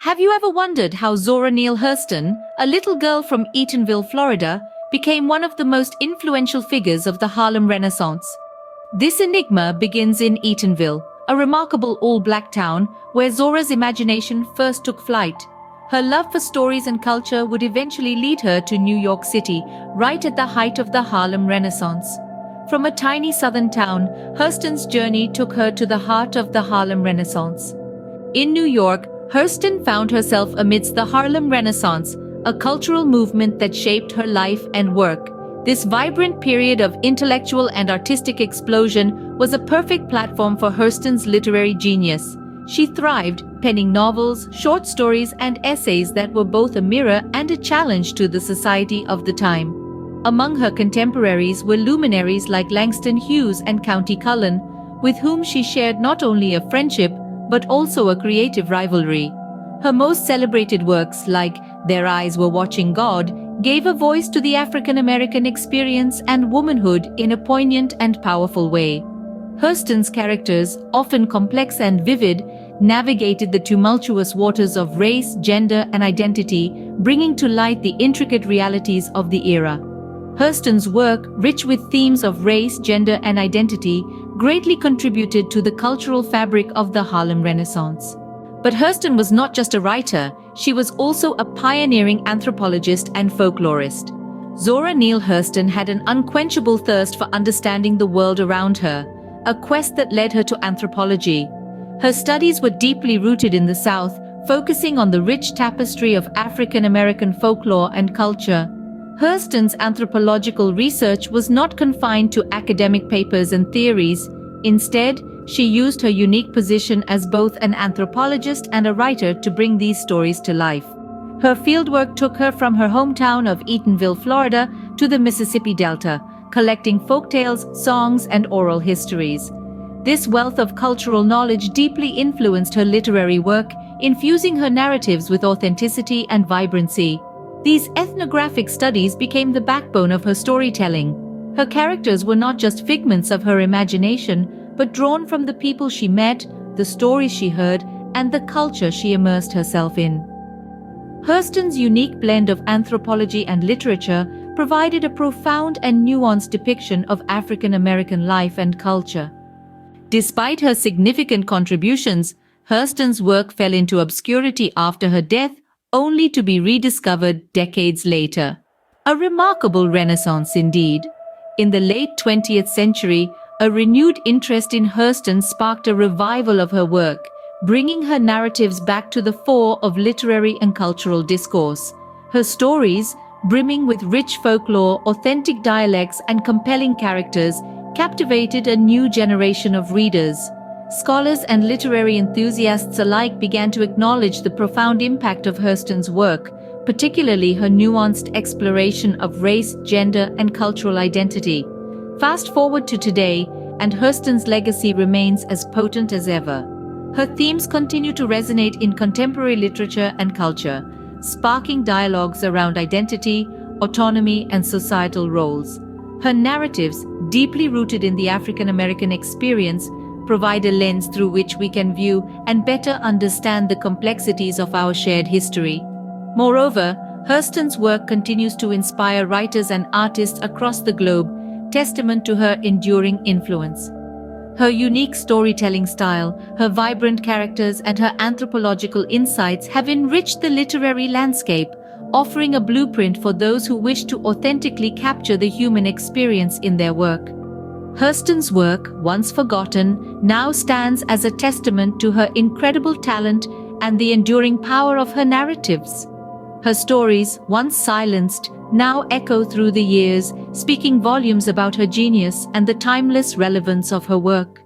Have you ever wondered how Zora Neale Hurston, a little girl from Eatonville, Florida, became one of the most influential figures of the Harlem Renaissance? This enigma begins in Eatonville, a remarkable all-black town where Zora's imagination first took flight. Her love for stories and culture would eventually lead her to New York City, right at the height of the Harlem Renaissance. From a tiny southern town, Hurston's journey took her to the heart of the Harlem Renaissance. In New York, Hurston found herself amidst the Harlem Renaissance, a cultural movement that shaped her life and work. This vibrant period of intellectual and artistic explosion was a perfect platform for Hurston's literary genius. She thrived, penning novels, short stories, and essays that were both a mirror and a challenge to the society of the time. Among her contemporaries were luminaries like Langston Hughes and Countee Cullen, with whom she shared not only a friendship but also a creative rivalry. Her most celebrated works, like Their Eyes Were Watching God, gave a voice to the African American experience and womanhood in a poignant and powerful way. Hurston's characters, often complex and vivid, navigated the tumultuous waters of race, gender, and identity, bringing to light the intricate realities of the era. Hurston's work, rich with themes of race, gender, and identity, greatly contributed to the cultural fabric of the Harlem Renaissance. But Hurston was not just a writer, she was also a pioneering anthropologist and folklorist. Zora Neale Hurston had an unquenchable thirst for understanding the world around her, a quest that led her to anthropology. Her studies were deeply rooted in the South, focusing on the rich tapestry of African American folklore and culture. Hurston's anthropological research was not confined to academic papers and theories. Instead, she used her unique position as both an anthropologist and a writer to bring these stories to life. Her fieldwork took her from her hometown of Eatonville, Florida, to the Mississippi Delta, collecting folktales, songs, and oral histories. This wealth of cultural knowledge deeply influenced her literary work, infusing her narratives with authenticity and vibrancy. These ethnographic studies became the backbone of her storytelling. Her characters were not just figments of her imagination, but drawn from the people she met, the stories she heard, and the culture she immersed herself in. Hurston's unique blend of anthropology and literature provided a profound and nuanced depiction of African American life and culture. Despite her significant contributions, Hurston's work fell into obscurity after her death, only to be rediscovered decades later. A remarkable renaissance indeed. In the late 20th century, a renewed interest in Hurston sparked a revival of her work, bringing her narratives back to the fore of literary and cultural discourse. Her stories, brimming with rich folklore, authentic dialects, and compelling characters, captivated a new generation of readers. Scholars and literary enthusiasts alike began to acknowledge the profound impact of Hurston's work, particularly her nuanced exploration of race, gender, and cultural identity. Fast forward to today, and Hurston's legacy remains as potent as ever. Her themes continue to resonate in contemporary literature and culture, sparking dialogues around identity, autonomy, and societal roles. Her narratives, deeply rooted in the African American experience, provide a lens through which we can view and better understand the complexities of our shared history. Moreover, Hurston's work continues to inspire writers and artists across the globe, testament to her enduring influence. Her unique storytelling style, her vibrant characters, and her anthropological insights have enriched the literary landscape, offering a blueprint for those who wish to authentically capture the human experience in their work. Hurston's work, once forgotten, now stands as a testament to her incredible talent and the enduring power of her narratives. Her stories, once silenced, now echo through the years, speaking volumes about her genius and the timeless relevance of her work.